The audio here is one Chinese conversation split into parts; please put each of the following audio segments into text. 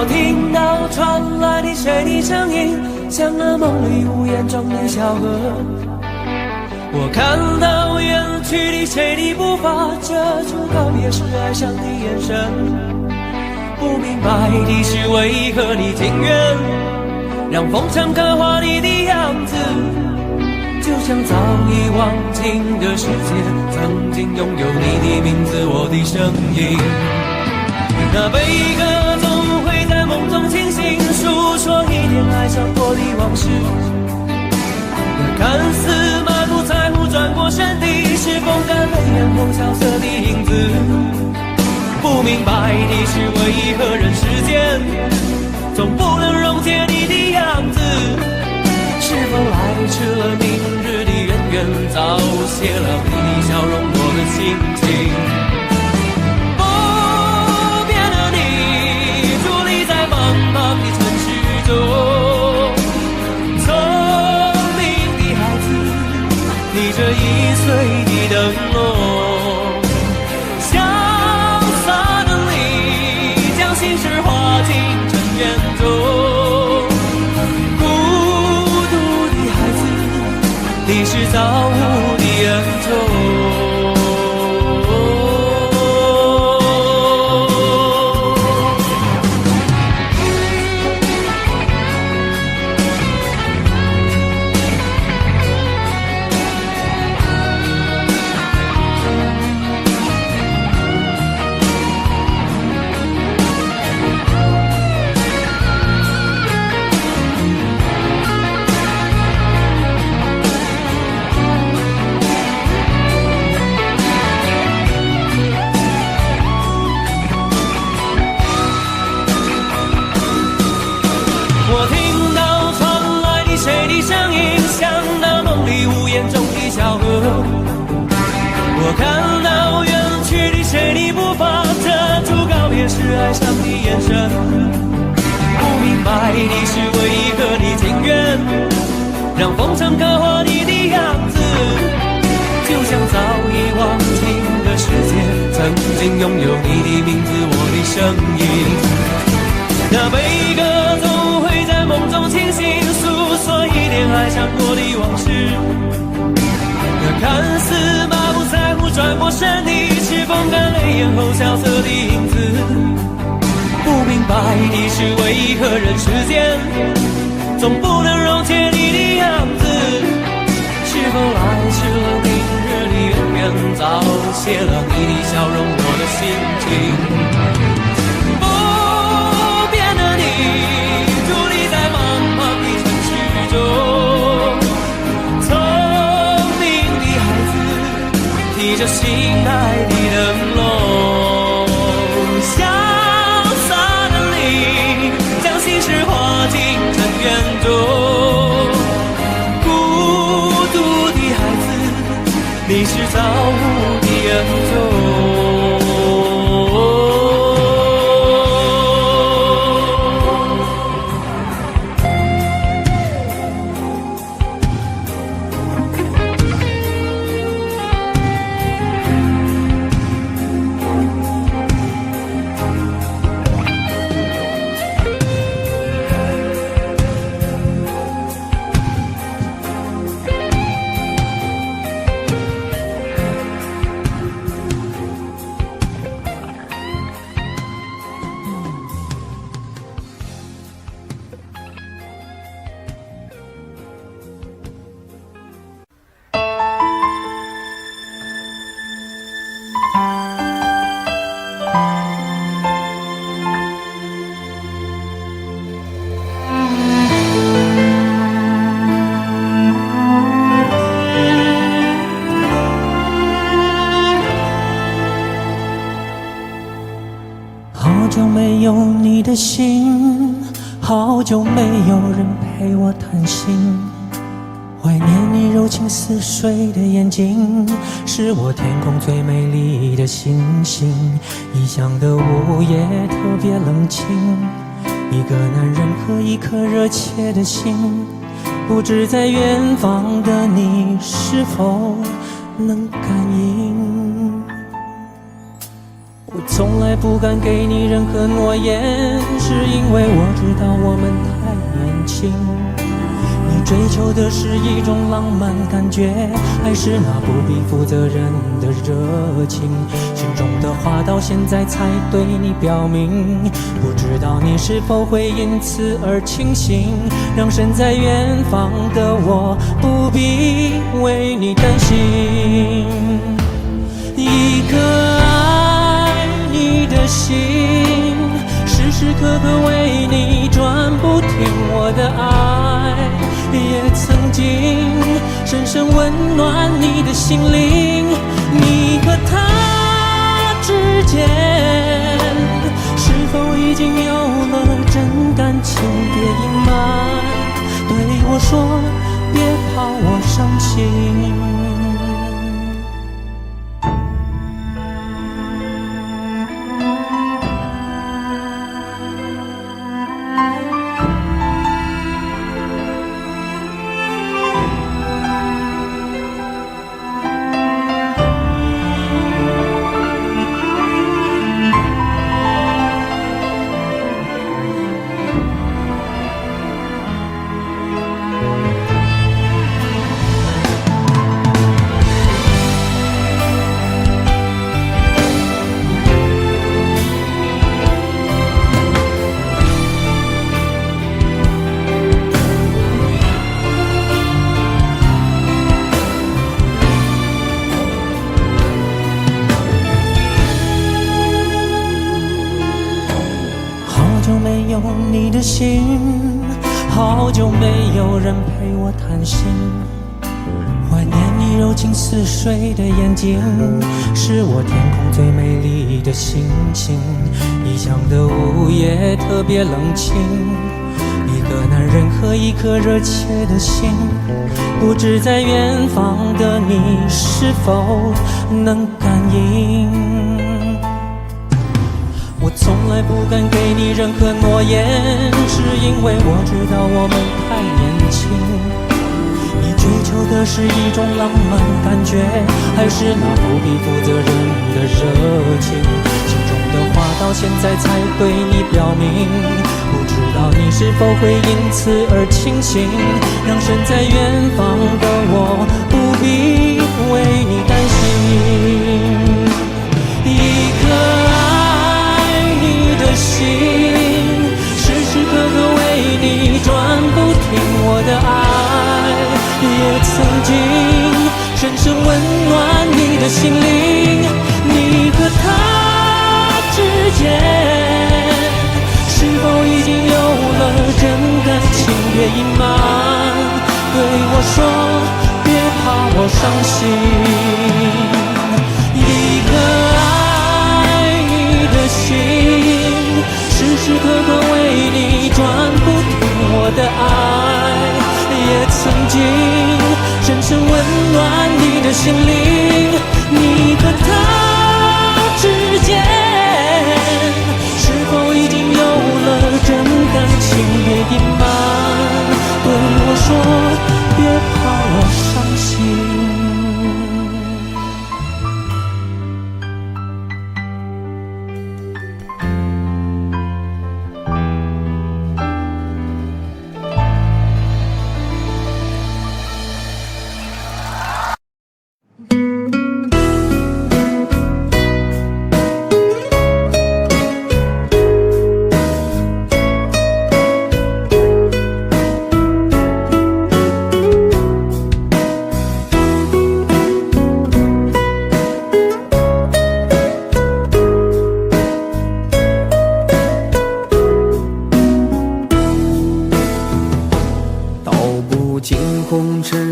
我听到传来的谁的声音，像那梦里无言中的小河。我看到远去的谁的步伐，遮住告别时哀伤的眼神。不明白的是为何你情愿让风尘刻画你的样子，就像早已忘情的世界，曾经拥有你的名字，我的声音。那悲歌总会在梦中清醒，诉说一点爱上过的往事。那看似满不在乎转过身的，是风干泪眼后萧瑟的影子。不明白的是为何人世间总不能溶解你的样子，是否来迟了明日的渊源，早谢了你的笑容我的心情。不变的你伫立在茫茫的城市中，聪明的孩子逆着易碎的灯笼，潇洒的你将心事化进尘缘中。你是造物的恩宠。我听到传来的谁的声音，像那梦里无言中的小河。我看到远去的谁的步伐，遮住告别时哀伤的眼神。不明白的是为何你情愿让风尘刻画你的样子，就像早已忘情的世界，曾经拥有你的名字，我的声音。那悲歌总会在梦中清醒，诉说一点爱上过的往事。那看似满不在乎转过身的，是风干泪眼后萧瑟的影子。不明白的是为何人世间总不能溶解你的样子，是否来迟了明日的渊源，早谢了你的笑容我的心情。提着心爱的灯笼，潇洒的你将心事化进尘缘中。孤独的孩子，你是造物的恩宠。心，好久没有人陪我谈心，怀念你柔情似水的眼睛，是我天空最美丽的星星。异乡的午夜特别冷清，一个男人和一颗热切的心，不知在远方的你是否能感应。我从来不敢给你任何诺言，是是因为我知道我们太年轻。你追求的是一种浪漫感觉，还是那不必负责任的热情？心中的话到现在才对你表明，不知道你是否会因此而清醒，让身在远方的我不必为你担心。一颗爱你的心，时时刻刻为你转不停，我的爱也曾经深深温暖你的心灵。你和他之间是否已经有了真感情？别隐瞒，对我说，别怕我伤心。有你的心，好久没有人陪我谈心，怀念你柔情似水的眼睛，是我天空最美丽的星星。异乡的午夜特别冷清，一个男人和一颗热切的心，不知在远方的你是否能感应。我从来不敢给你任何诺言，是因为我知道我们太年轻。你追求的是一种浪漫感觉，还是那不必负责任的热情？心中的话到现在才对你表明，不知道你是否会因此而清醒，让身在远方的我不必为你担心。一颗心，时时刻刻为你转不停，我的爱也曾经深深温暖你的心灵。你和他之间是否已经有了真感情？别隐瞒，对我说，别怕我伤心。一颗爱你的心，时时刻刻为你转不停，我的爱也曾经深深温暖你的心灵。你和他之间是否已经有了真感情？别隐瞒，对我说，别怕我伤心。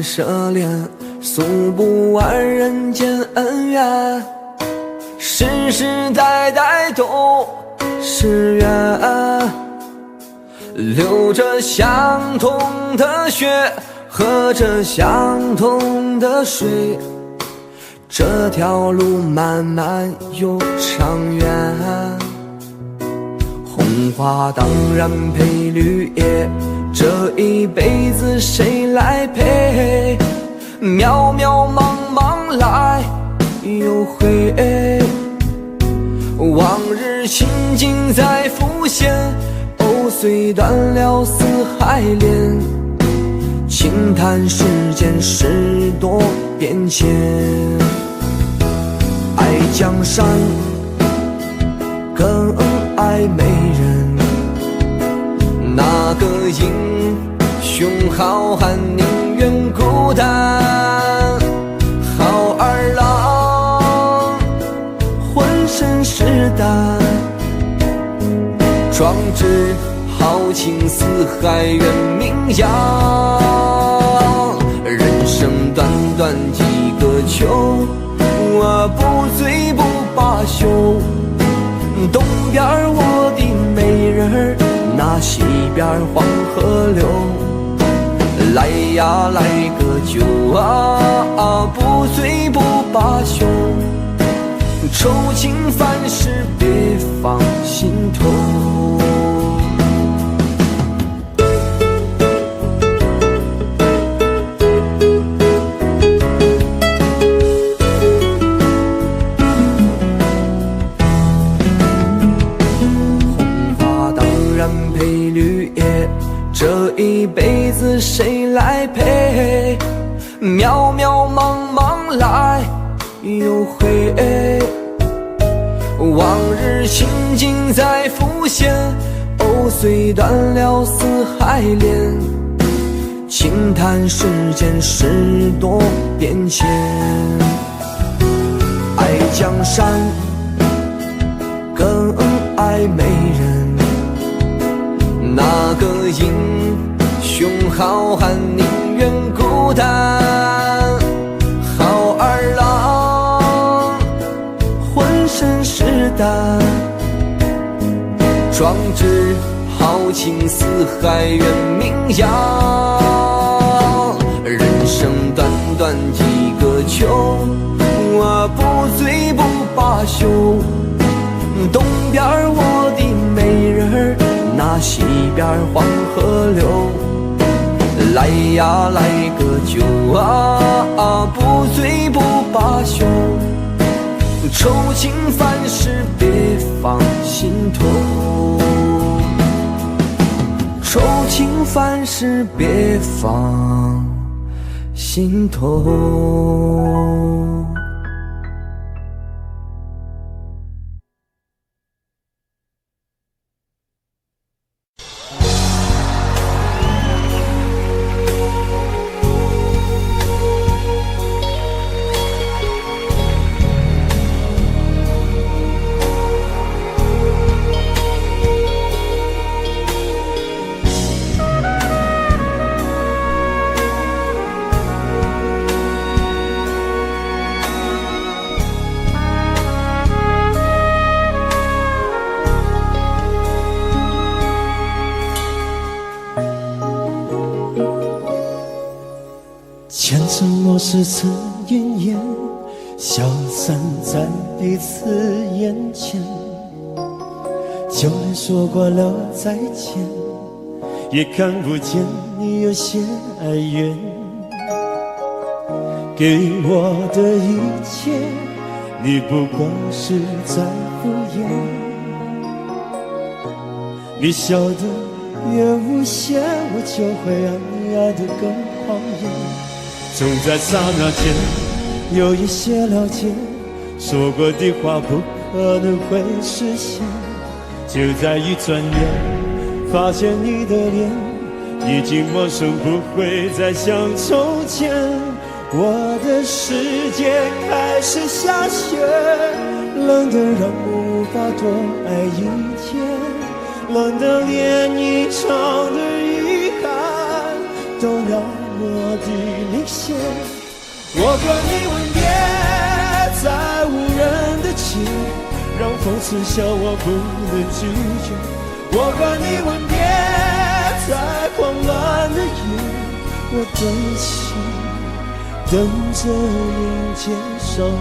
涉猎诉不完人间恩怨，世世代代都是缘，流着相同的血，喝着相同的水，这条路漫漫又长远。红花当然配绿叶，这一辈子谁来陪？渺渺茫茫来又回，往日情景再浮现，虽断了丝还连，轻叹世间事多变迁。爱江山更爱美人，哪个英雄好汉宁愿孤单？好儿郎浑身是胆，壮志豪情四海远名扬。人生短短几个秋，我不醉不罢休。东边我的美人儿，那西边黄河流。来呀来个酒啊，不醉不罢休。愁情烦事别放心头。这一辈子谁来陪？渺渺茫茫来又回，往日情景再浮现。藕虽断了丝还连，轻叹世间事多变迁。爱江山更爱美人，哪个英雄好汉宁愿孤单？好儿郎浑身是胆，壮志豪情四海远名扬。人生短短几个秋，我不醉不罢休。东边我的美人儿，那西边黄河流。来呀来个酒啊，不醉不罢休。愁情烦事别放心头，愁情烦事别放心头。前尘莫是曾云烟，消散在彼此眼前。就连说过了再见，也看不见你有些哀怨。给我的一切，你不过是在敷衍。你笑得越无邪，我就会让你爱得更狂野。总在刹那间有一些了解，说过的话不可能会实现。就在一转眼，发现你的脸已经陌生，不会再像从前。我的世界开始下雪，冷得让我无法多爱一天，冷得连一场的遗憾都那么的明显。我和你吻别在无人的街，让风痴笑我不能拒绝。我和你吻别在狂乱的夜，我等情等着迎接少女。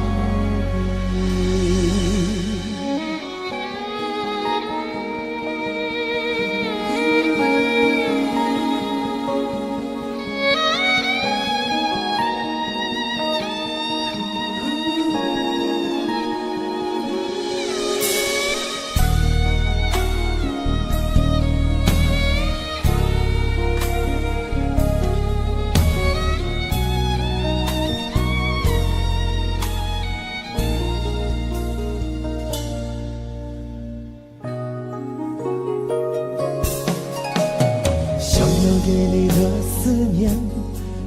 留给你的思念，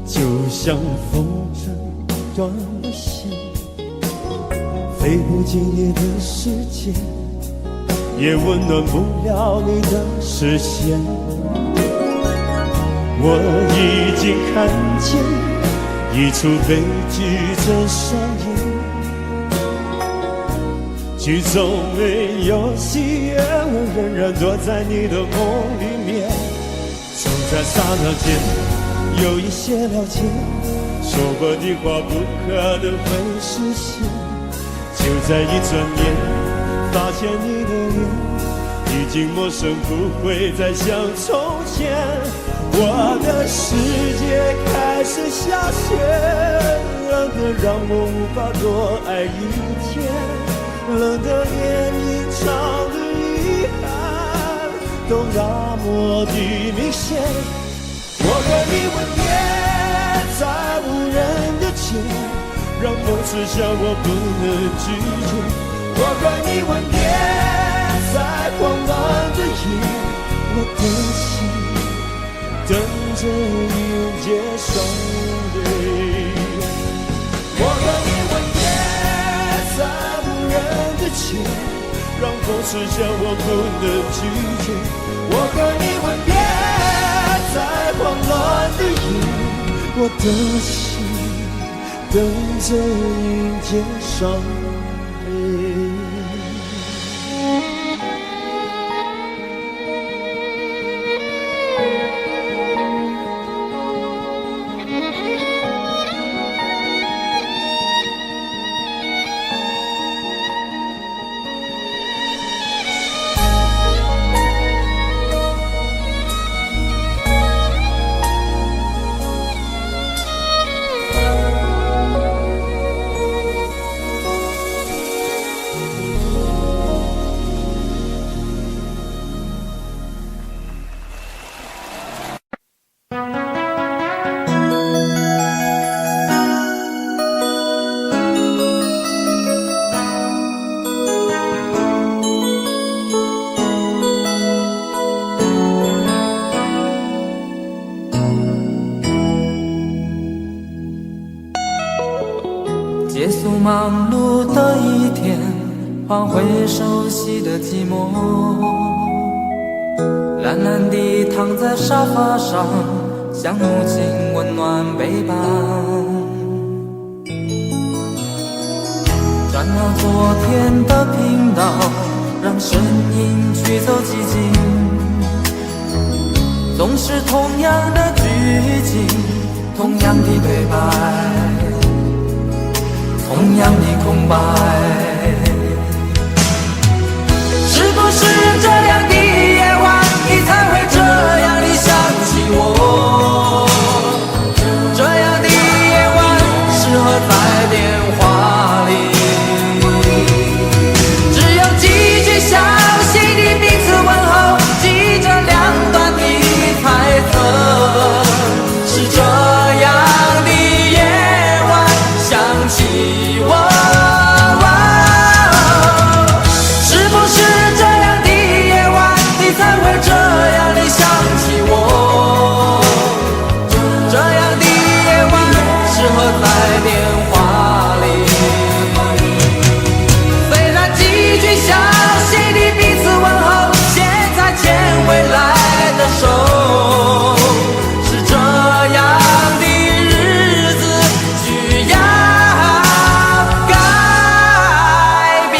就像风筝断了线，飞不进你的世界，也温暖不了你的视线。我已经看见一出悲剧正上演，剧中没有喜悦，我仍然躲在你的梦里面。总在刹那间有一些了解，说过的话不可能会实现。就在一转眼，发现你的脸已经陌生，不会再像从前。我的世界开始下雪，冷得让我无法多爱一天，冷得连隐藏的遗憾都那么的明显。我和你吻别在无人的街，让梦刺向我不能拒绝。我和你吻别在狂乱的夜，我的心等着迎接双对。我和你吻别在无人的街，让风刺向我不能拒绝。我和你吻别在狂乱的夜，我的心等着迎接双对。结束忙碌的一天，换回熟悉的寂寞，懒懒地躺在沙发上，像母亲温暖背膀。转到昨天的频道，让声音驱走寂静，总是同样的剧情，同样的对白，同样的空白。是不是这样的夜晚，你才会这样地想起我？这样的夜晚适合在电话里，只有几句详细的彼此问候，记着两端的猜测。是这样的夜晚想起我，是不是这样的夜晚，你才会这样地想起我？这样的夜晚适合在电话里，虽然几句详细的彼此问候，现在牵未来的手，是这样的日子需要改变。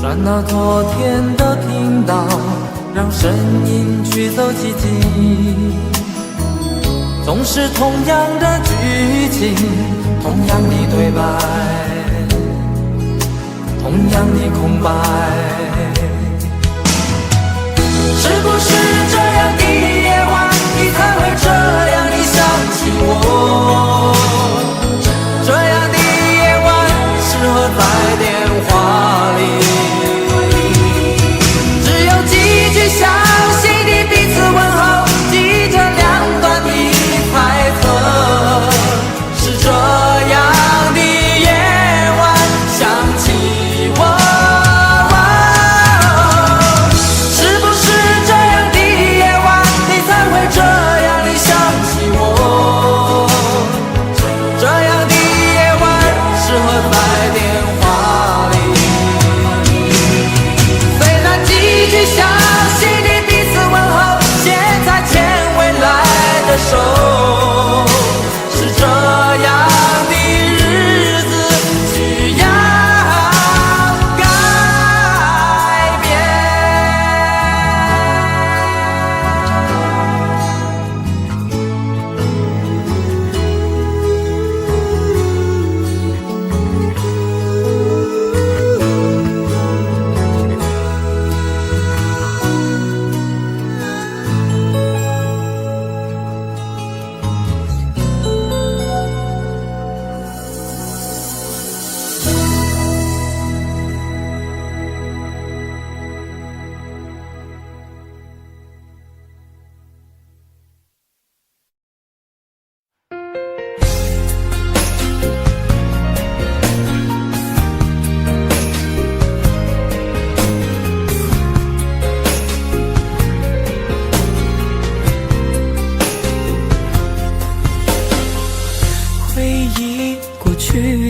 转到昨天的频道，让声音驱走寂静，总是同样的剧情，同样的对白，同样的空白。是不是这样的夜晚，你才会这样的想起我？这样的夜晚，适合在电话里，只有几句详细的彼此问候，记着两段的猜测。是这样的夜晚，想起我。是这样的日子需要改变。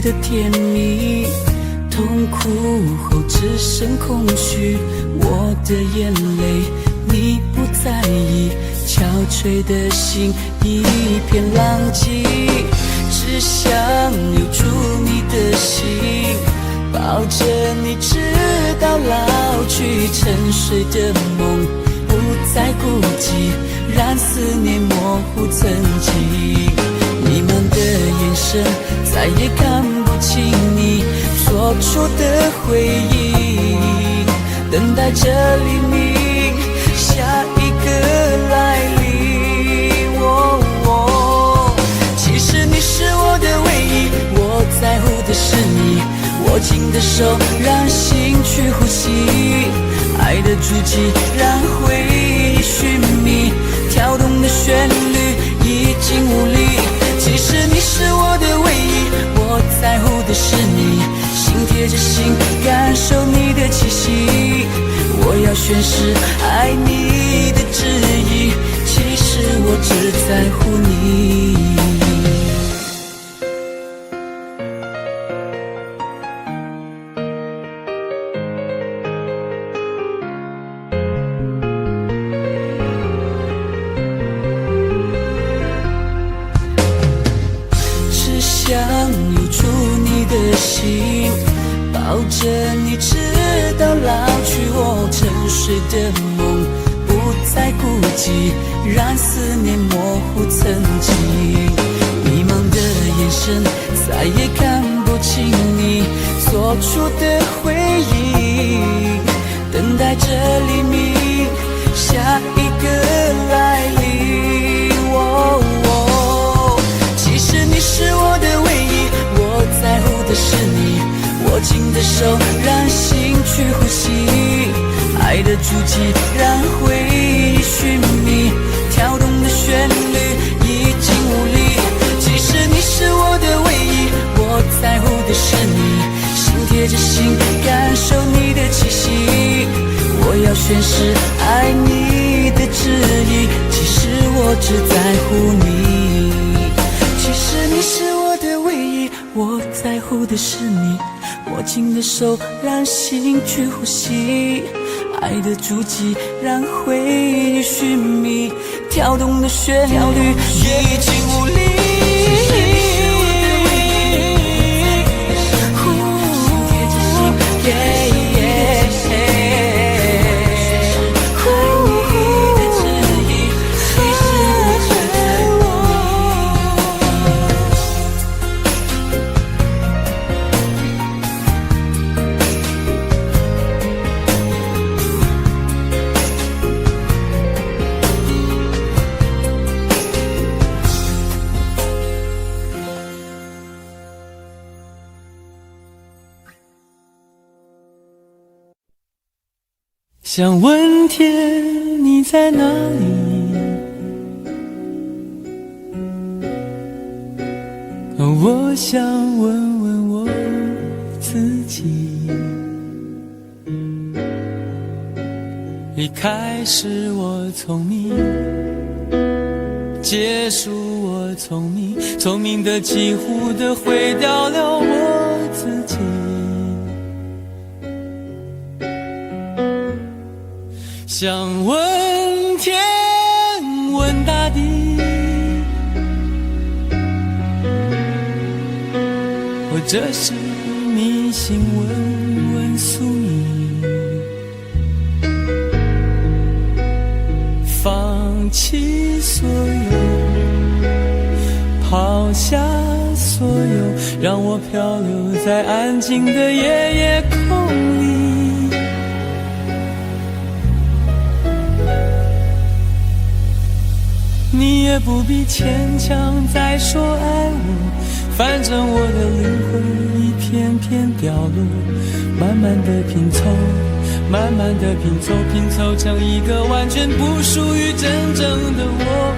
的甜蜜，痛苦后只剩空虚。我的眼泪你不在意，憔悴的心一片狼藉。只想留住你的心，抱着你直到老去。沉睡的梦不再孤寂，让思念模糊曾经。弥漫的眼神再也看不清你说出的回忆，等待着黎明，下一个来临。其实你是我的唯一，我在乎的是你，握紧的手让心去呼吸，爱的足迹让回忆寻觅，跳动的旋律已经无力。其实你是我的唯一，我在乎的是你，心贴着心感受你的气息。我要宣誓爱你的旨意，其实我只在乎你。心抱着你直到老去，我沉睡的梦不再孤寂，让思念模糊曾经。迷茫的眼神再也看不清你做出的回应，等待着黎明，下一个来临。其实你是我的唯一，我在乎的是你，握紧的手让心去呼吸，爱的足迹让回忆寻觅，跳动的旋律已经无力。其实你是我的唯一，我在乎的是你，心贴着心感受你的气息。我要宣誓爱你的旨意，其实我只在乎你。其实你是我的唯一，我在乎的是你，握紧的手让心去呼吸，爱的足迹让回忆寻觅，跳动的旋律已经无力。想问天你在哪里？我想问问我自己。离开时我聪明，结束我聪明，聪明的几乎的毁掉了我自己。想问天问大地，或者是迷信问问宿命，放弃所有，抛下所有，让我漂流在安静的夜夜空里。你也不必牵强再说爱我，反正我的灵魂一片片掉落，慢慢的拼凑，慢慢的拼凑，拼凑成一个完全不属于真正的我。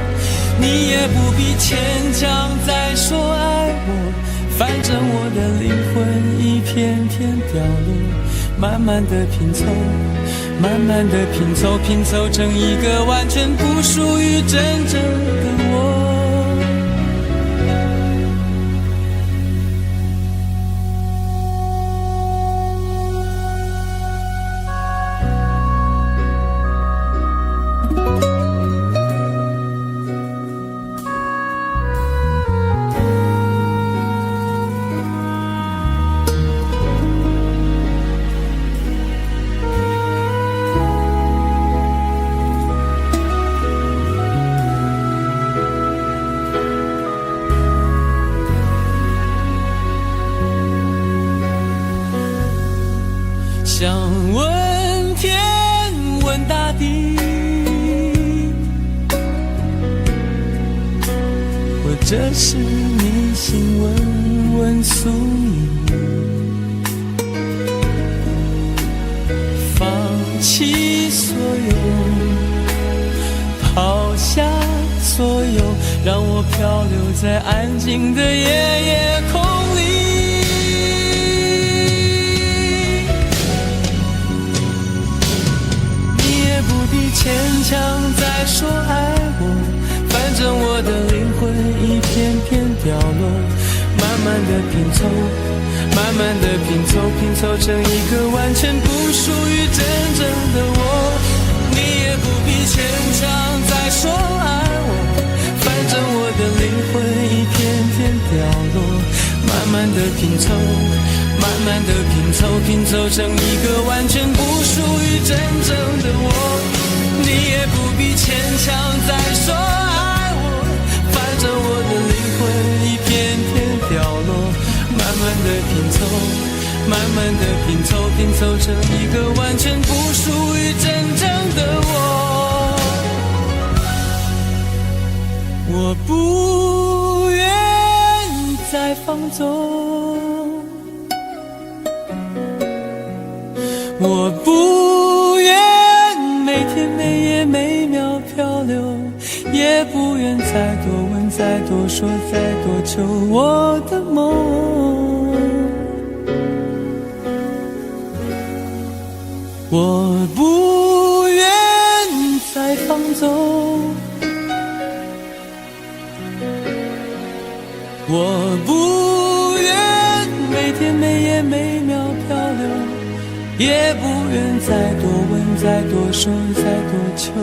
你也不必牵强再说爱我，反正我的灵魂一片片掉落，慢慢的拼凑，慢慢的拼凑，拼凑成一个完全不属于真正的我。想问天问大地，或者是迷信问问宿命，放弃所有，抛下所有，让我漂流在安静的夜夜空里。牵强再说爱我，反正我的灵魂一片片掉落，慢慢的拼凑，慢慢的拼凑，拼凑成一个完全不属于真正的我。你也不必牵强再说爱我，反正我的灵魂一片片掉落，慢慢的拼凑，慢慢的拼凑，拼凑成一个完全不属于真正的我。你也不必牵强再说爱我，反正我的灵魂一片片掉落，慢慢的拼凑，慢慢的拼凑，拼凑成一个完全不属于真正的我。我不愿再放纵，我不愿每天每夜每秒漂流，也不愿再多问再多说再多求我的梦。我不愿再放纵，我不愿每天每夜每秒漂流，也不愿再多问再多说再多求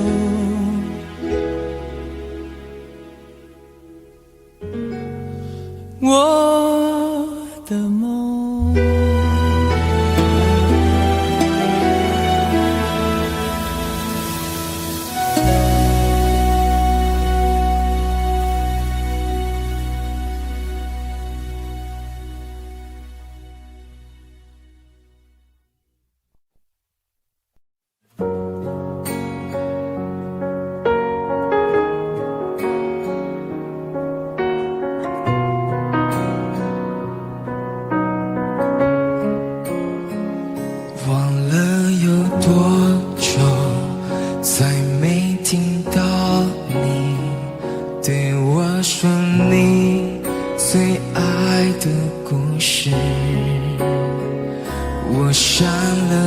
我的梦。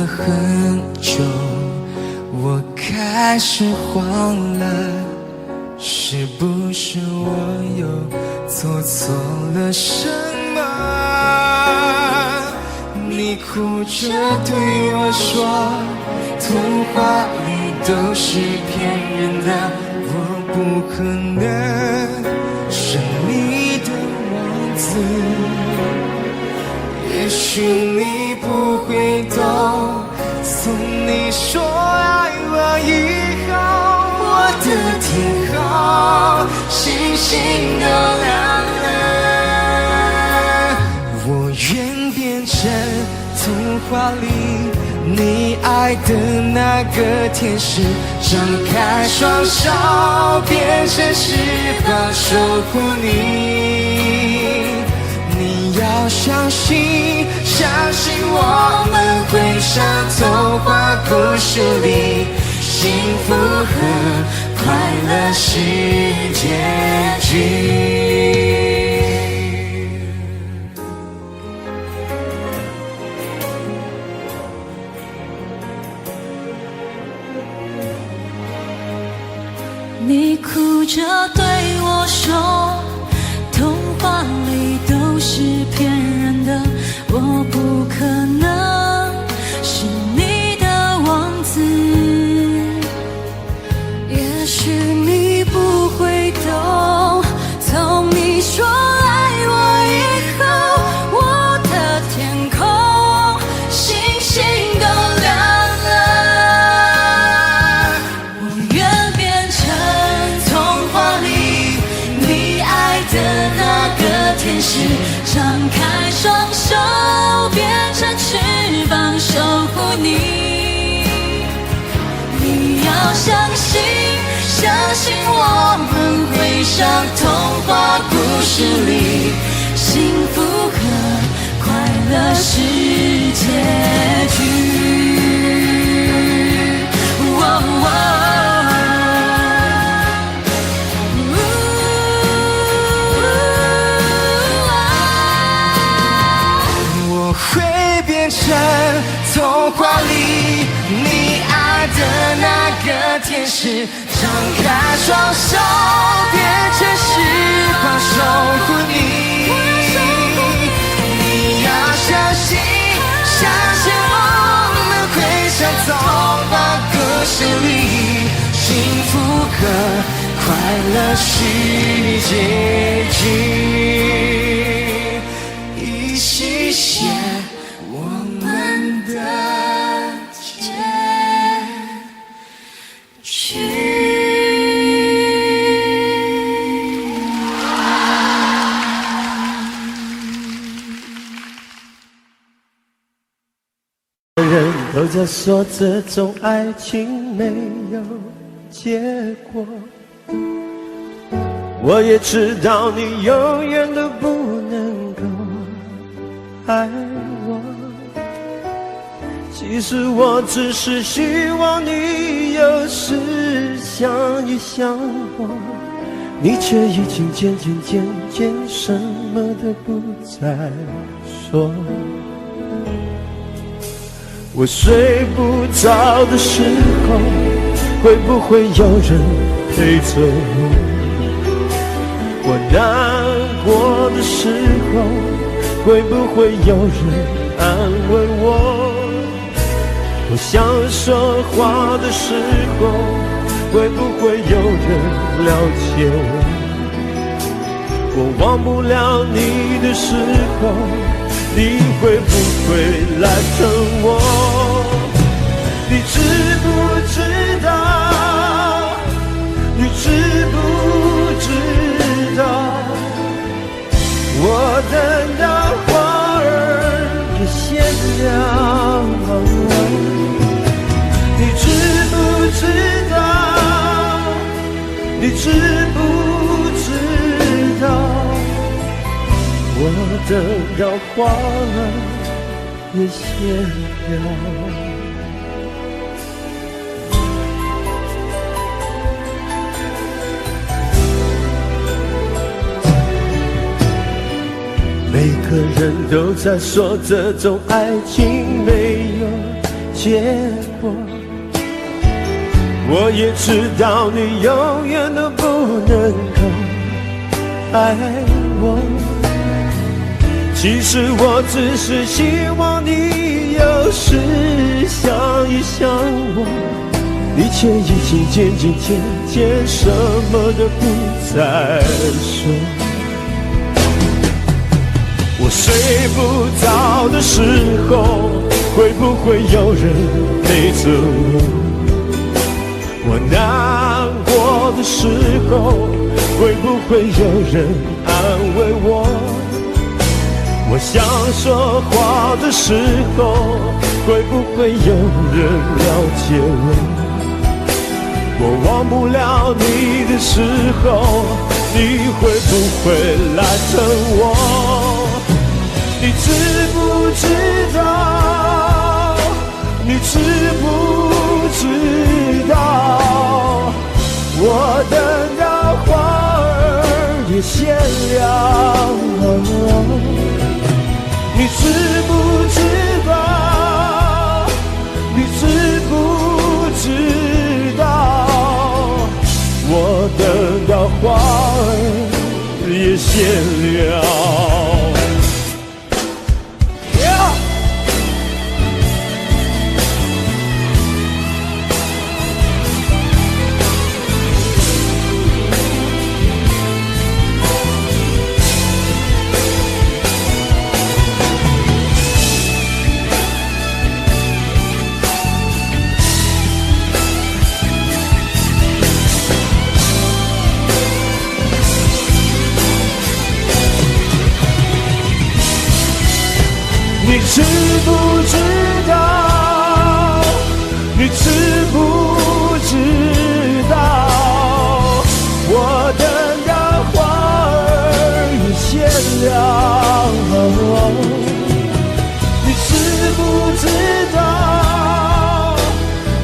很久，我开始慌了，是不是我又做错了什么？你哭着对我说，童话里都是骗人的，我不可能是你的王子。也许你不会懂，从你说爱我以后，我的天空星星都亮了。我愿变成童话里你爱的那个天使，张开双手变成翅膀守护你。你要相信，相信我们会像童话故事里，幸福和快乐是结局。你哭着对我说，童话里都是骗人的，我不可能是你的王子。也许你不会懂，从你说爱我以后，我的天空星星都亮了。我愿变成童话里你爱的那个天使，张开双手变成翅膀守护你。你要相信，相信我们会像童话故事里，幸福和快乐是结局。我会变成童话里你爱的那个天使，张开双手变成翅膀守护你。你要相信，相信我们会像童话故事里，幸福和快乐是结局。一起写我们的结局。人都在说这种爱情没有结果，我也知道你永远都不能够爱我。其实我只是希望你有时想一想我，你却已经渐渐什么都不再说。我睡不着的时候，会不会有人陪着我？我难过的时候，会不会有人安慰我？我想说话的时候，会不会有人了解我？我忘不了你的时候，你会不会来疼我？你知不知道？你知不知道？我等到花儿也谢了。你知不知道？你知不知道？我等到花儿也谢了。每个人都在说这种爱情没有结果。我也知道你永远都不能够爱我，其实我只是希望你有时想一想我，你却已经渐什么都不再说。我睡不着的时候，会不会有人陪着我？我难过的时候，会不会有人安慰我？我想说话的时候，会不会有人了解我？我忘不了你的时候，你会不会来疼我？你知不知道？你知不知道？我等到花儿也谢了，你知不知道？你知不知道？我等到花儿也谢了。你知不知道？你知不知道？我等到花儿也谢了，你知不知道？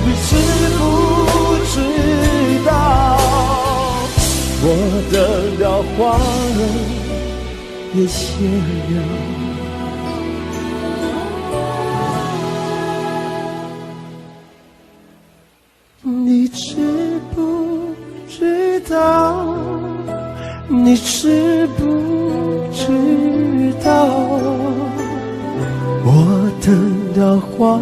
你知不知道？我等到花儿也谢了。你知不知道？你知不知道？我等到花儿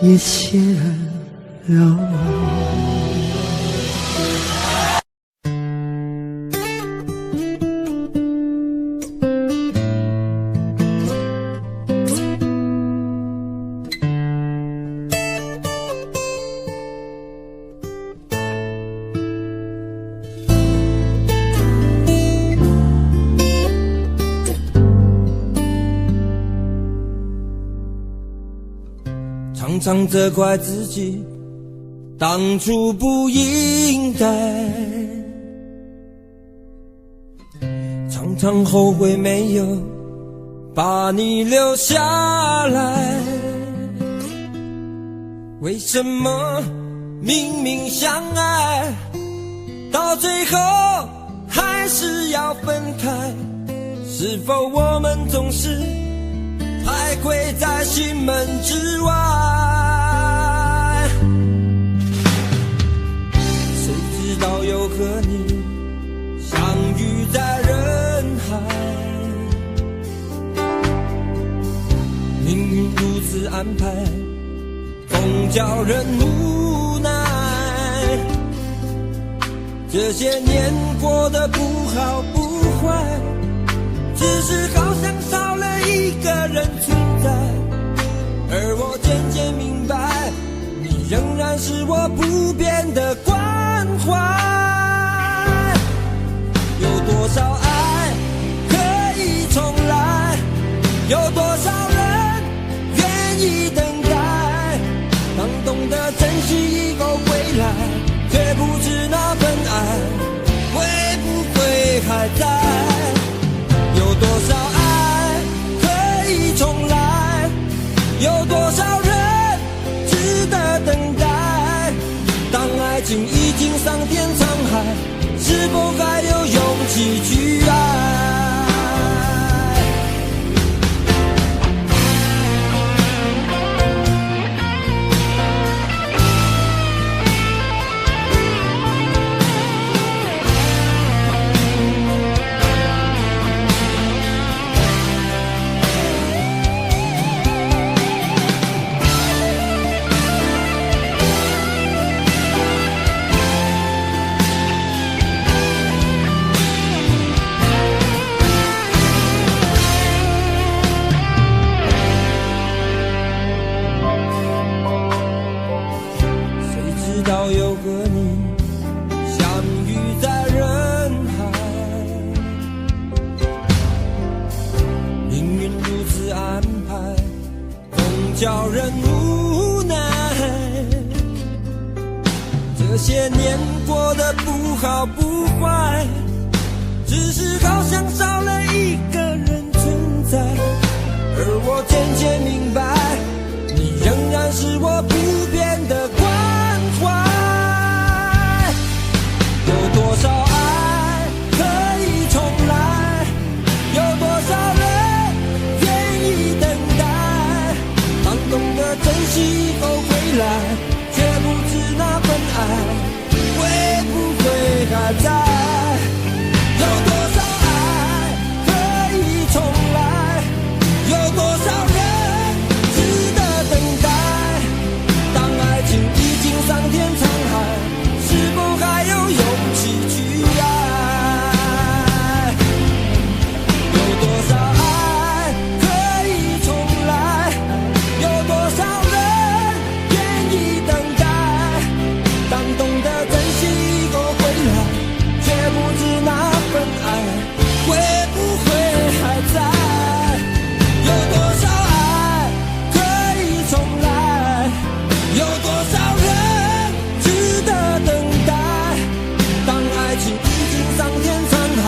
也谢了。常常责怪自己当初不应该，常常后悔没有把你留下来。为什么明明相爱，到最后还是要分开？是否我们总是徘徊在心门之外？谁知道又和你相遇在人海，命运如此安排，总叫人无奈。这些年过得不好不坏，只是好像少了一个人存在，而我渐渐明白，你仍然是我不变的关怀。有多少爱可以重来？有多少人愿意等待？当懂得珍惜以后归来，却不知那份爱会不会还在？有多少爱可以重来？有多少人值得等待？当爱情已经桑田沧海，是否还有勇气去爱？安排，总叫人无奈。这些年过得不好不坏，只是好像少了一个人存在。而我渐渐明白，你仍然是我不变的关怀。有多少爱可以重来，有多少人愿意等待。当懂得珍惜以后回来，却不知那份爱会不会还在。有多少爱可以重来，有多少人值得等待。当爱情已经桑田沧海，是否还有勇气去爱？有多少爱可以重来，有多少人愿意等待。当懂得珍惜以后回来，却不知那份爱会不会还在。有多少爱可以重来，有多少人值得等待。当爱情已经桑田沧海，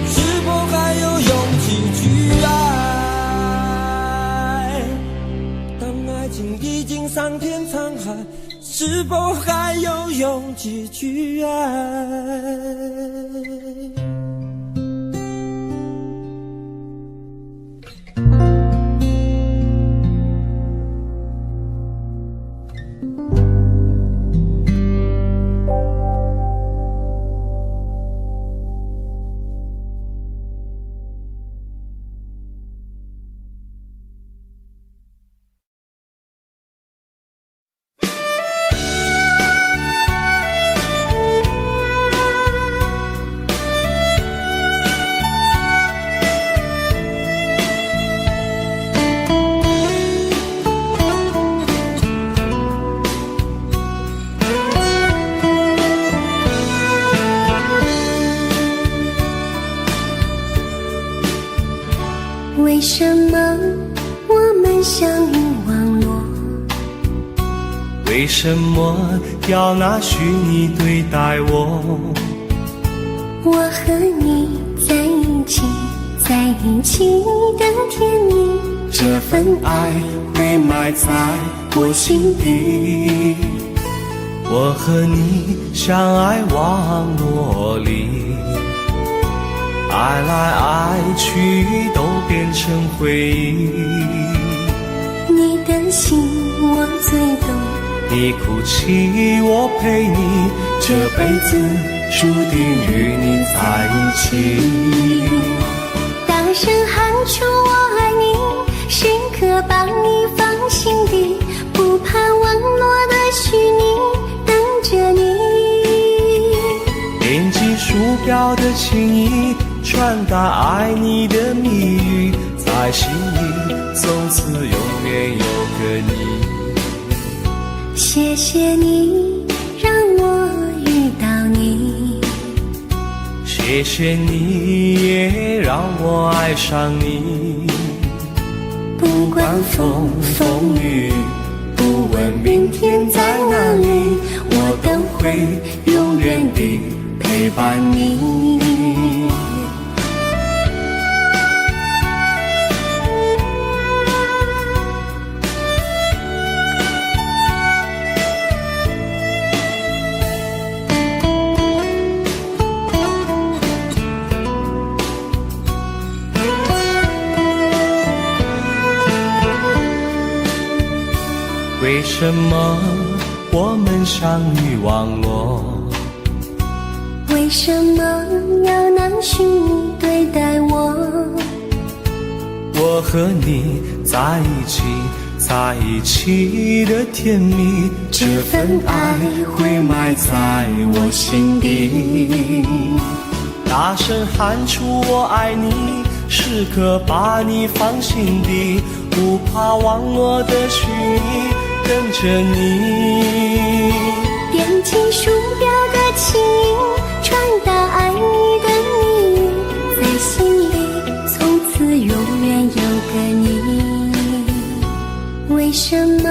是否还有勇气去爱？当爱情已经桑田沧海，是否还有勇气去爱？为什么我们相遇网络？为什么要拿虚拟对待我？我和你在一起，在一起的甜蜜，这份爱会埋在我心底。我和你相爱网络里，爱来爱去都变成回忆。你的心我最懂，你哭泣我陪你，这辈子注定与你在一起。大声喊出我爱你，时刻把你放心底，不怕网络的虚拟，等着你。点击鼠标的情意，传达爱你的蜜语，在心里从此永远有个你。谢谢你让我遇到你，谢谢你也让我爱上你。不管风风雨，不问明天在哪里，我都会永远地陪伴你。为什么我们相遇网络？为什么要拿虚拟对待我？我和你在一起，在一起的甜蜜，这份爱会埋在我心底。大声喊出我爱你，时刻把你放心底，不怕网络的虚拟，跟着你。点击鼠标的情音，传达爱你的蜜语，在心里从此永永远有个你。为什么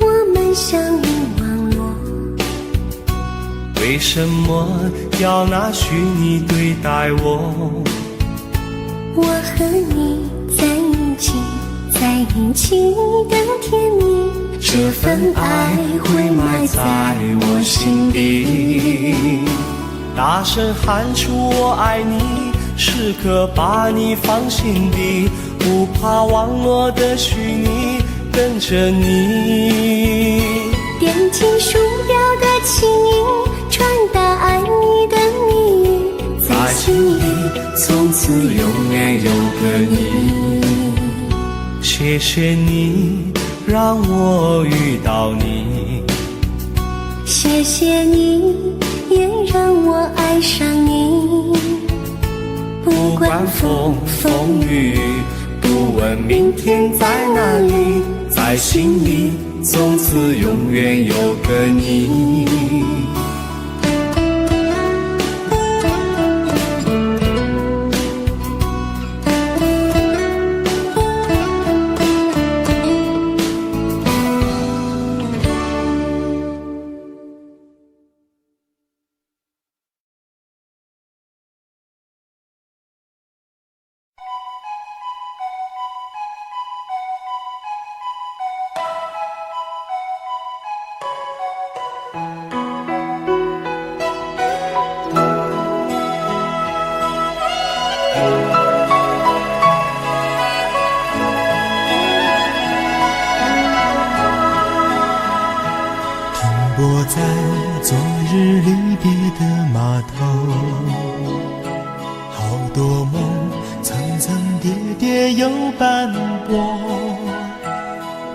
我们相遇网络？为什么要拿虚拟对待我？我和你在一起，在一起的甜蜜，这份爱会埋在我心底。大声喊出我爱你，时刻把你放心底，不怕网络的虚拟跟着你。点击鼠标的轻音，传达爱你的蜜语，在心里从此永远有个你。谢谢你让我遇到你，谢谢你也让我爱上你。不管风风雨，不问明天在哪里，在心里从此永远有个你。泊在昨日离别的码头，好多梦层层叠叠又斑驳，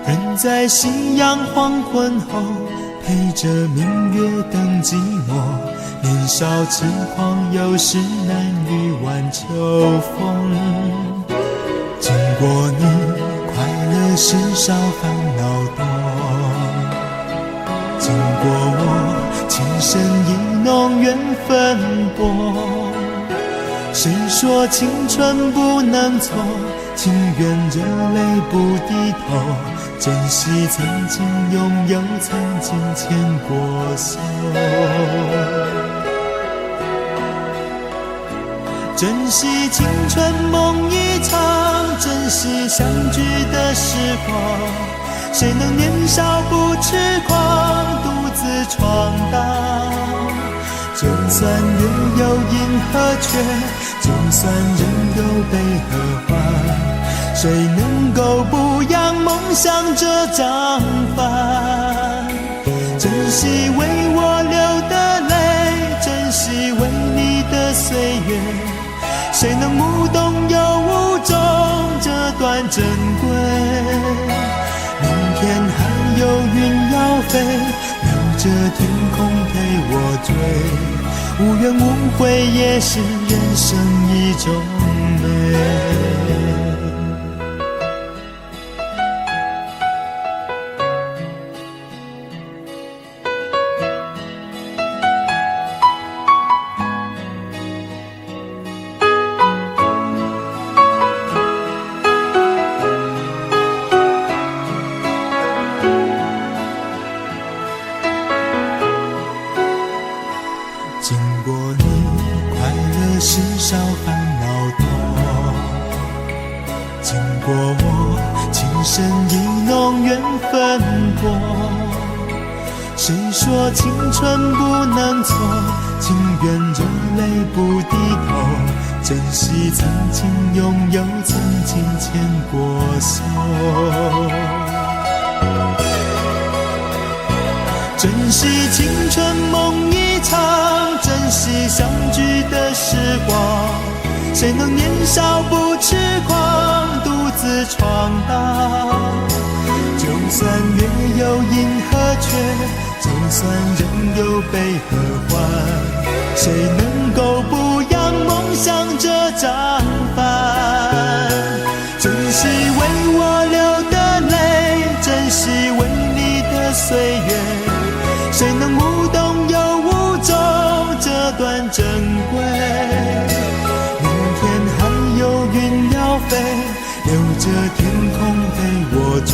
人在夕阳黄昏后陪着明月等寂寞，年少轻狂有时难御晚秋风。经过你，快乐时少烦恼多，经过我，情深意浓缘分薄。谁说青春不能错，情愿热泪不低头，珍惜曾经拥有，曾经牵过手。珍惜青春梦一场，珍惜相聚的时光。谁能年少不痴狂，独自闯荡？就算月有阴和缺，就算人有悲和欢，谁能够不扬梦想这张帆？珍惜为我流的泪，珍惜为你的岁月，谁能无动又无衷这段珍贵？明天还有云要飞，留着天空陪我追，无怨无悔也是人生一种美。经过你，快乐时少烦恼多，经过我，情深意浓缘分薄。谁说青春不能错，情愿热泪不低头，珍惜曾经拥有，曾经牵过手。珍惜青春梦一场，珍惜相聚的时光。谁能年少不痴狂，独自闯荡？就算月有阴和缺，就算人有悲和欢，谁能够不扬梦想这张帆？珍惜为我流的泪，珍惜为你的岁月，谁能无动又无衷这段珍贵？明天还有云要飞，留着天空陪我追，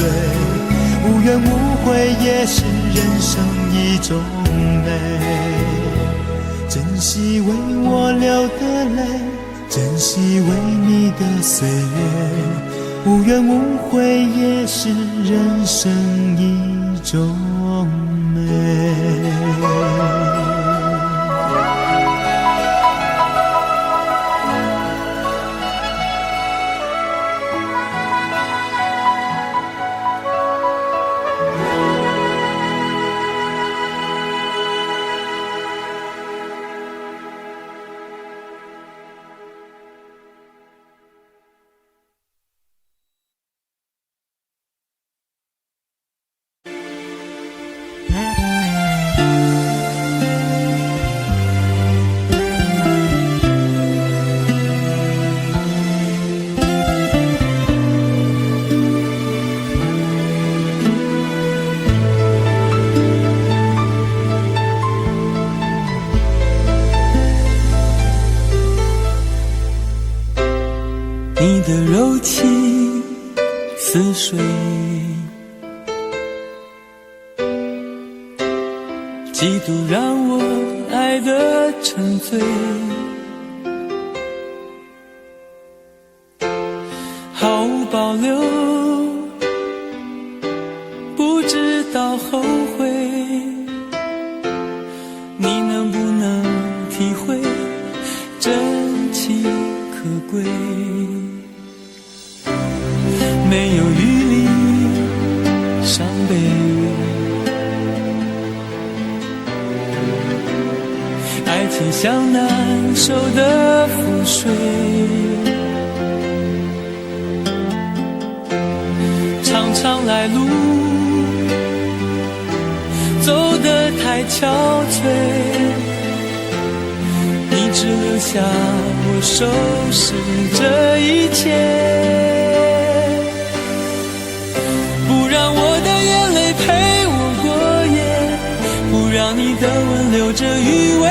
无怨无悔也是人生一种美。珍惜为我流的泪，珍惜为你的岁月，无怨无悔也是人生一种美。你的柔情似水，几度让我爱得沉醉，毫无保留，不知道后悔。你能不能体会真情可贵？没有余力伤悲，爱情像难收的覆水，常常来路走得太憔悴，你只留下我收拾这一切。让你的吻留着余味，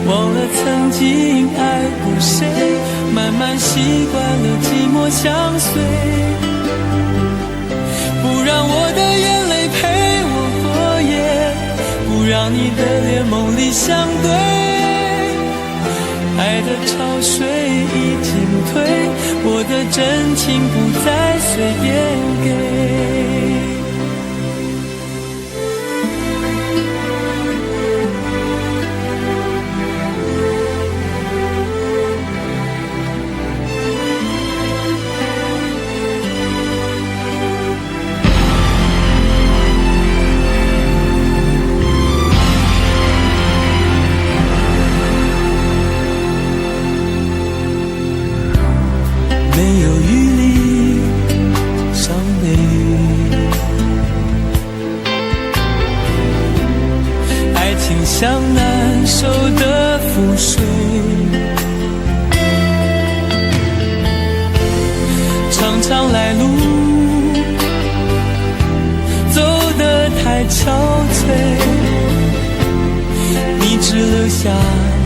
忘了曾经爱过谁，慢慢习惯了寂寞相随。不让我的眼泪陪我过夜，不让你的脸梦里相对。爱的潮水已经退，我的真情不再随便给。没有余力伤悲，爱情像难收的覆水，常常来路走得太憔悴，你只留下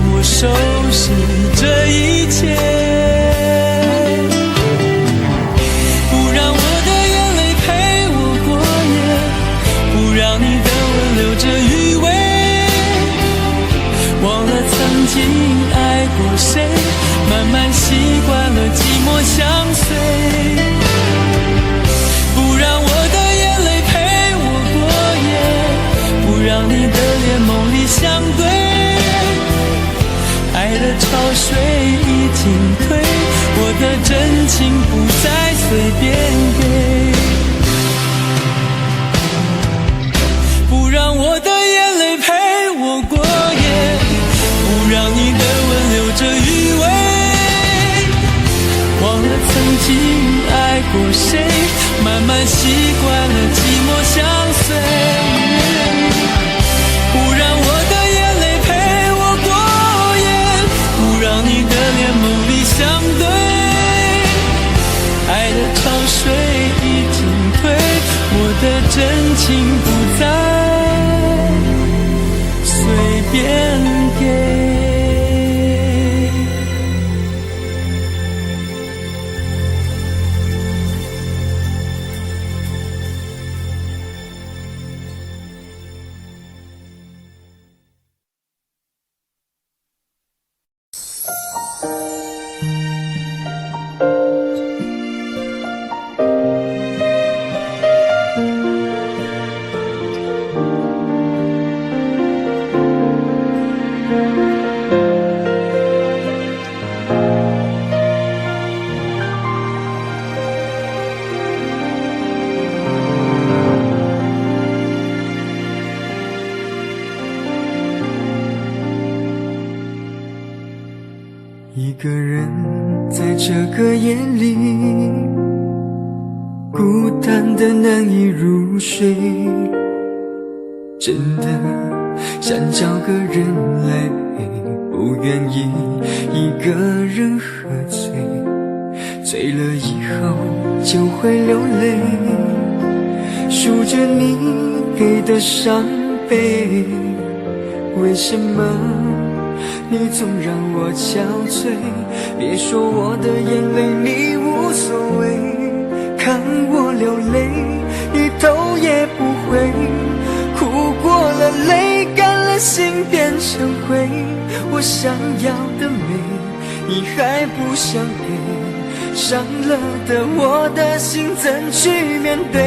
我收拾这一切。曾经爱过谁，慢慢习惯了寂寞相随。不让我的眼泪陪我过夜，不让你的脸梦里相对。爱的潮水已经退，我的真情不再随便给。不让我的眼泪陪我过夜，不让你的吻留着余味，忘了曾经爱过谁，慢慢习惯了寂寞相随。不让我的眼泪陪我过夜，不让你的脸梦里相对。爱的潮水已经退，我的真情不再随便给。个夜里，孤单的难以入睡，真的想找个人来陪，不愿意一个人喝醉，醉了以后就会流泪，数着你给的伤悲，为什么你总让我憔悴？别说我的眼泪你无所谓，看我流泪一头也不回，哭过了泪干了心变成灰，我想要的美你还不想给，伤了的我的心怎去面对？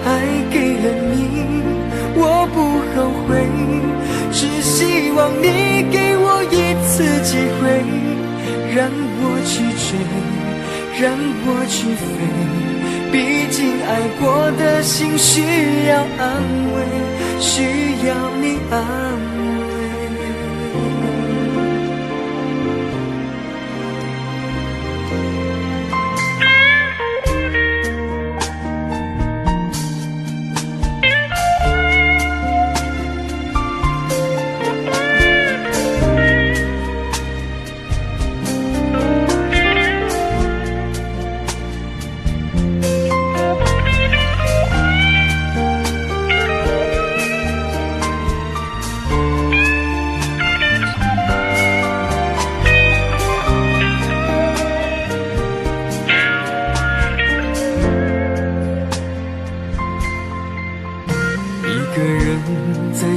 爱给了你我不后悔，只希望你给我一次机会，让我去追，让我去飞，毕竟爱过的心需要安慰，需要你安慰。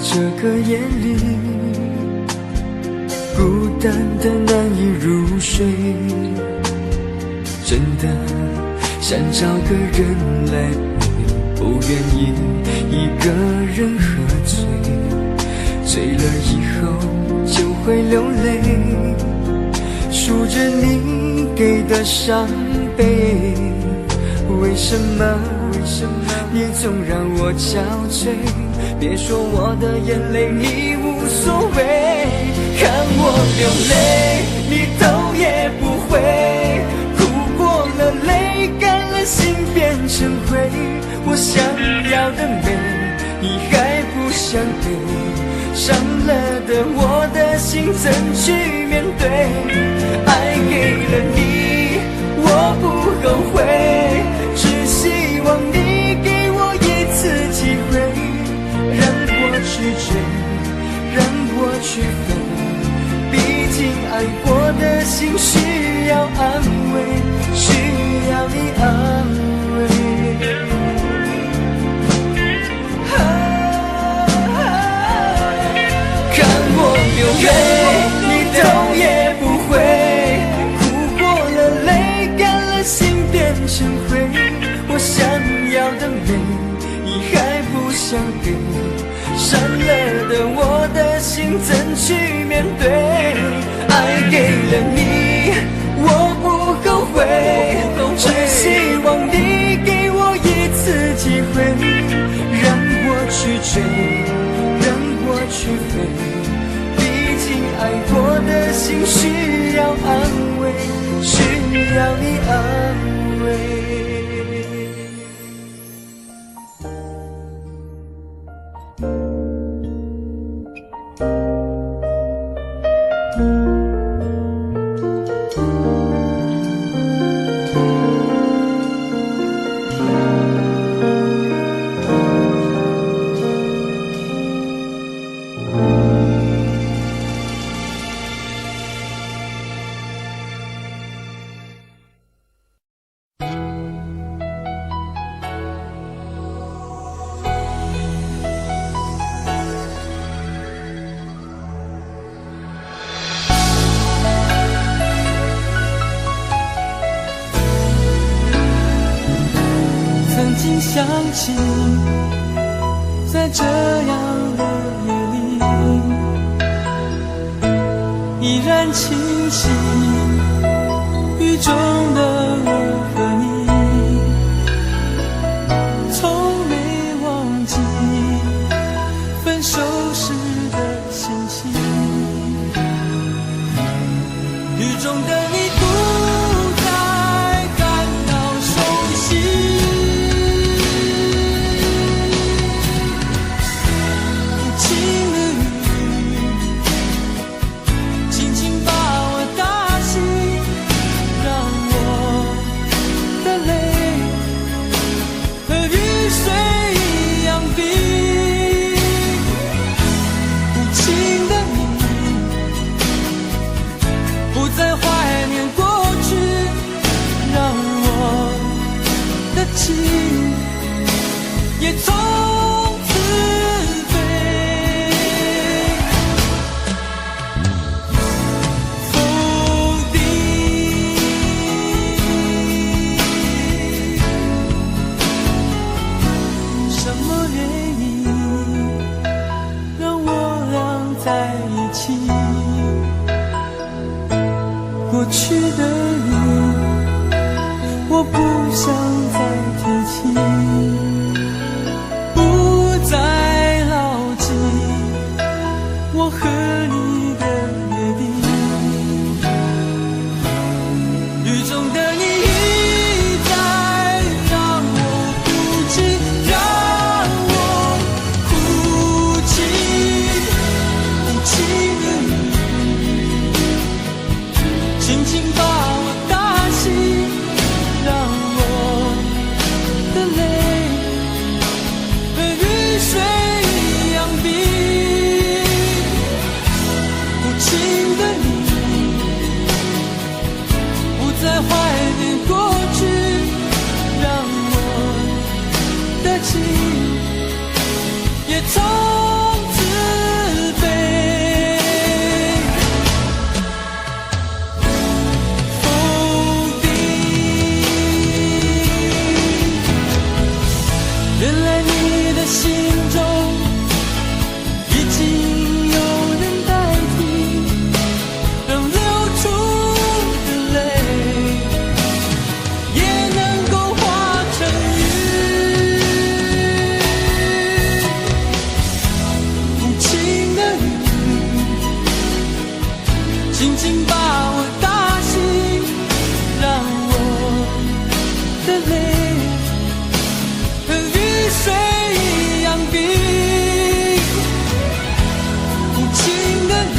这个夜里，孤单的难以入睡，真的想找个人来陪，不愿意一个人喝醉，醉了以后就会流泪，数着你给的伤悲，为什么你总让我憔悴？别说我的眼泪你无所谓，看我流泪你头也不回，哭过了泪干了心变成灰，我想要的美你还不想给，伤了的我的心怎去面对？爱给了你我不后悔，只希望你给我一次机会，去追，让我去飞，毕竟爱过的心需要安慰，需要你安慰。看我流泪你头也不回，哭过了泪干了心变成灰，我想要的美你还不想给，伤了的我的心怎去面对？爱给了你我不后悔，只希望你给我一次机会，让我去追，让我去飞，毕竟爱过的心需要安慰，需要你安慰。想起在这样的夜里，依然清晰雨中的我和你，从没忘记分手时的心情。雨中的你不在情也从此飞。否定什么原因让我俩在一起？过去的你，我不想再提起，不再牢记我和你的约定。雨中的你一再让我哭泣，让我哭泣，无情的你轻轻把我打醒，让我的泪和雨水一样冰。无情的你不再怀念过去，让我的情也从此飞。否定，原来你的心中已经有人代替，让流出的泪也能够化成雨。无情的你轻轻把我打醒，让我的泪和雨水一样冰。无情的你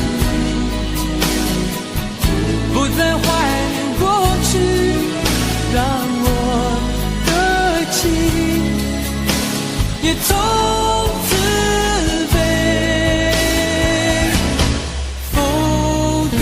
不再怀念过去，让我的情也从此飞。否定。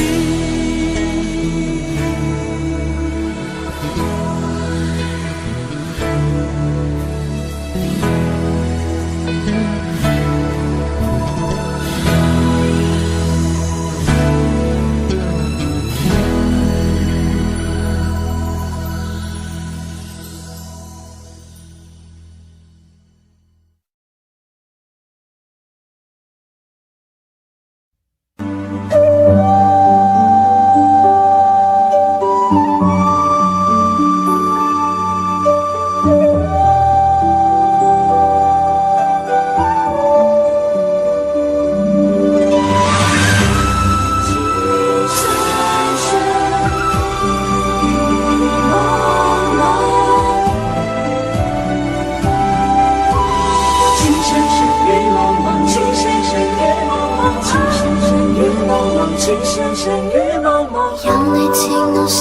有你似我心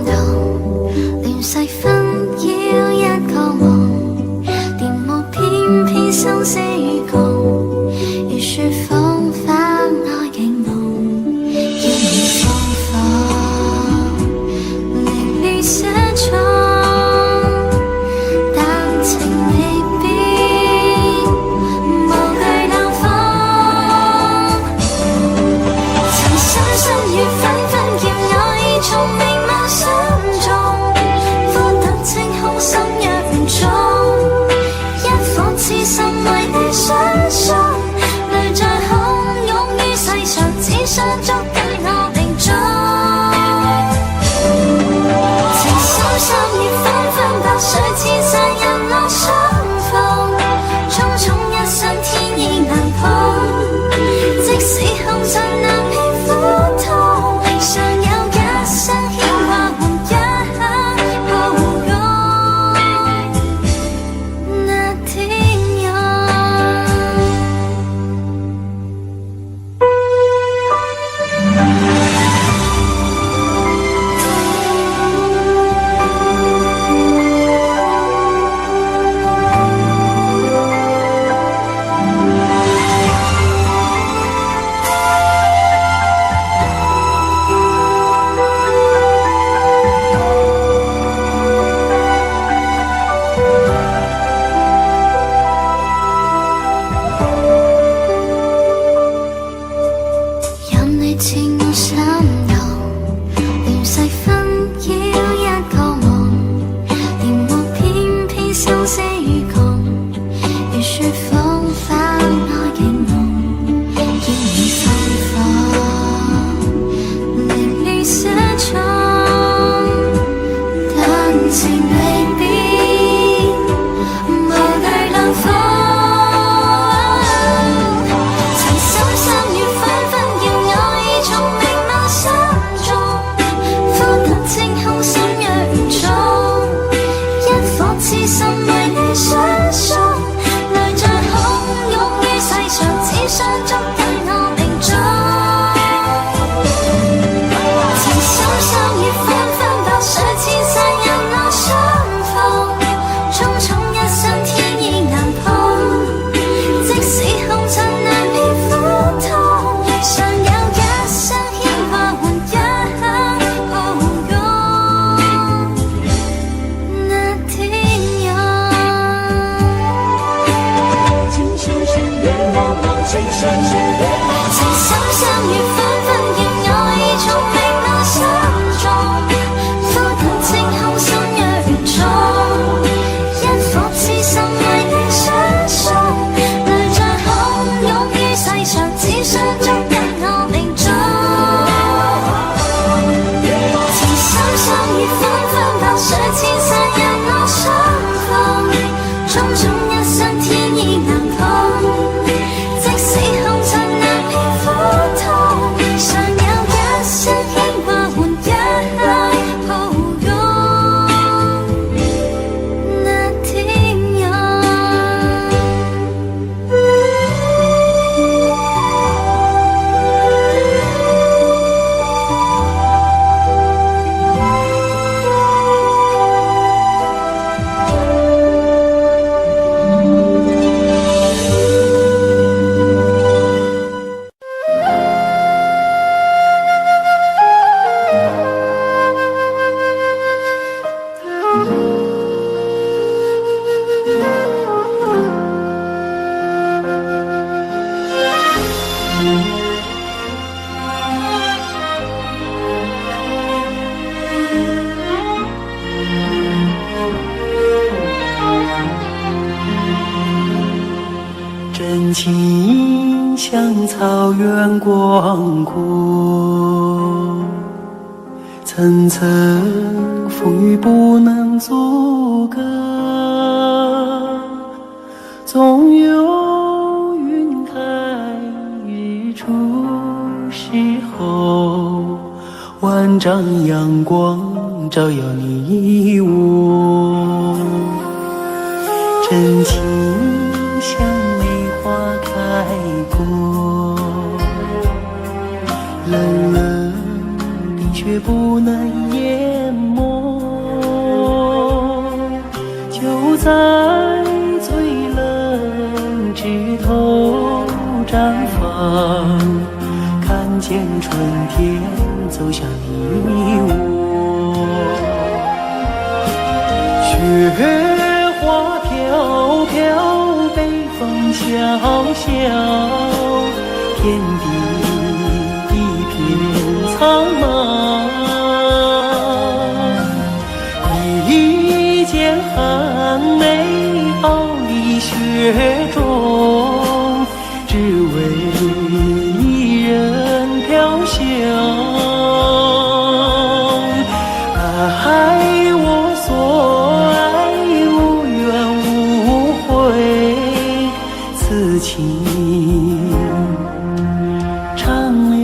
動，亂世紛擾一個夢，電幕偏偏生死與共，如雪風花愛景夢，要你放放，令你寫錯，但情未變，無懼冷風，曾相信與情像草原广阔，层层风雨不能阻隔，总有云开日出时候，万丈阳光照耀你我，真情像梅花开过，冷冷冰雪不能淹没，就在最冷枝头绽放，看见春天走向你我，雪花飘飘，北风萧萧，天地一片苍茫，一剪寒梅傲立雪中，只为一人飘香。爱我所爱，无怨无悔，此情长留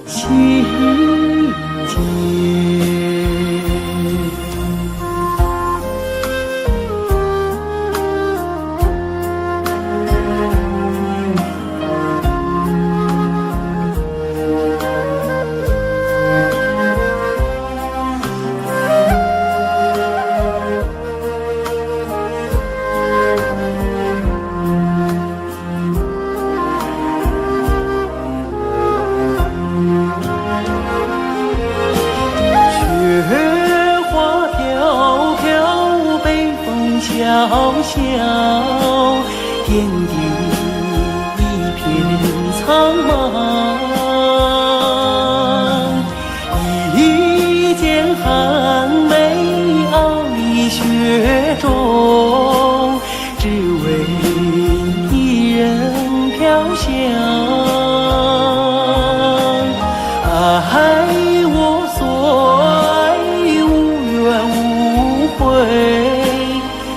心间。雪花飘飘，北风萧萧，天地一片苍茫，一剪寒梅傲立雪中，只为一人飘香。爱我所爱，无怨无悔，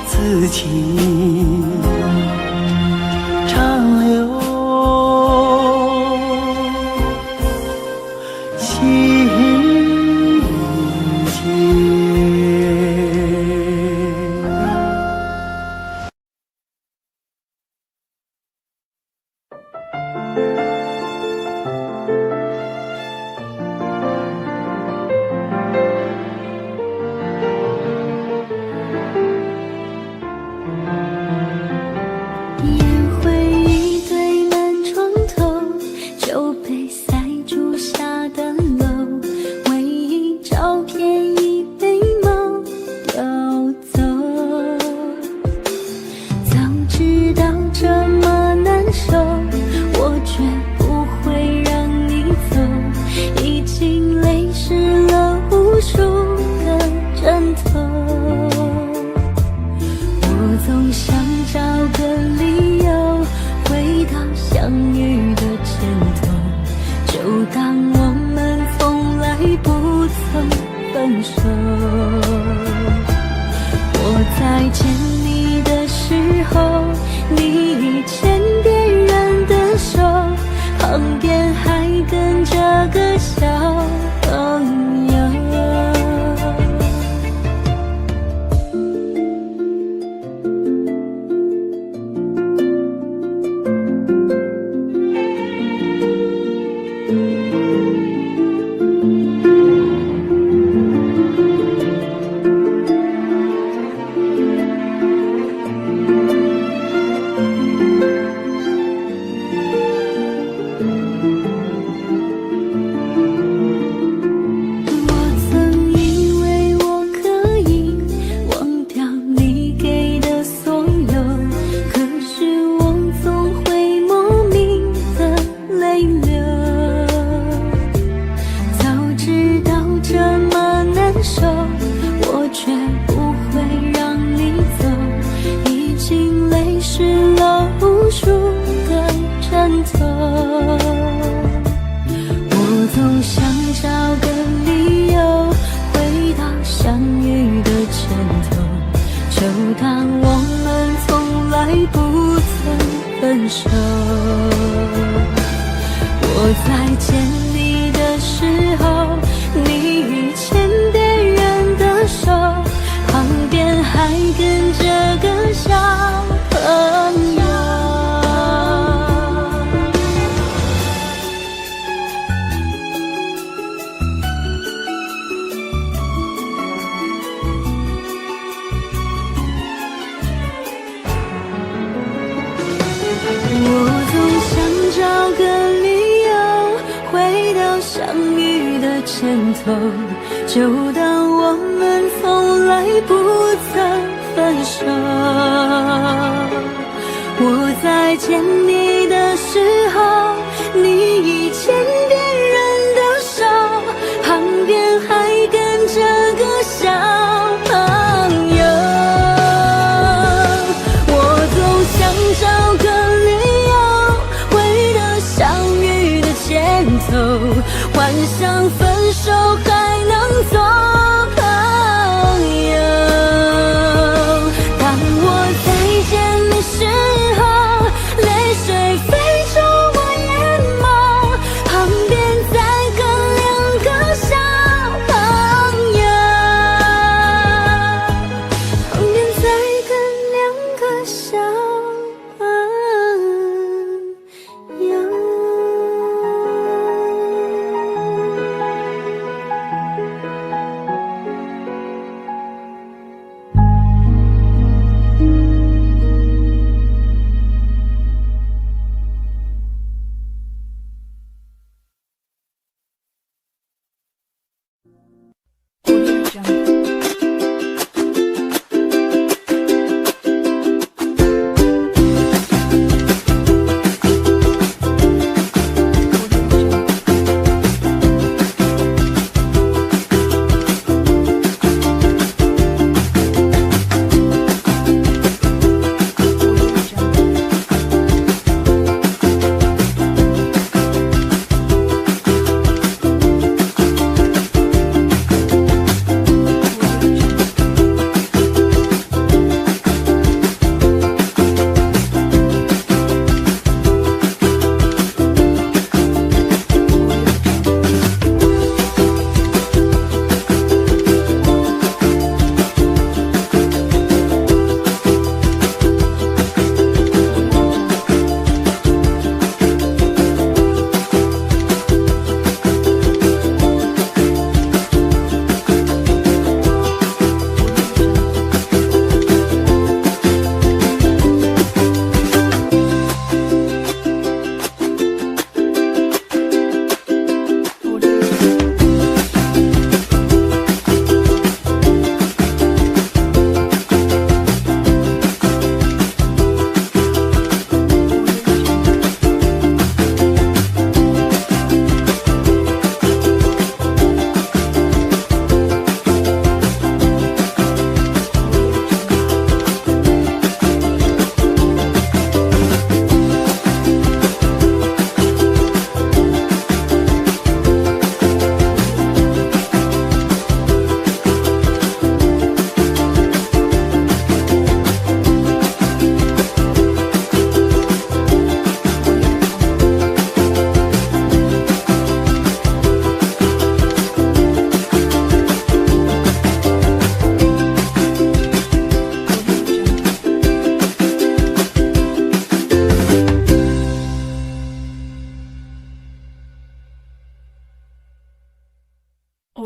此情长留心间。烟灰一堆满床头，酒杯塞住下的楼，唯一照片已被猫叼走。早知道这么难受，我绝不会让你走，已经泪湿了无数个枕头。我总想找个理由回到相遇的前头，就当我们从来不曾分手。我在见你的时候，你已牵别人的手，旁边还跟着个小朋友。手。我在见你的时候，你已牵别人的手，旁边还跟着个小朋友。我总想找个理由回到相遇的前头，就当我们从来不曾分手。我在见你的时候，你已牵别人的手，旁边还跟着个小朋友。我总想找个幻想分手还能做朋友。当我再见你时候，泪水飞出我眼眸，旁边再跟两个小朋友，旁边再跟两个小朋友。我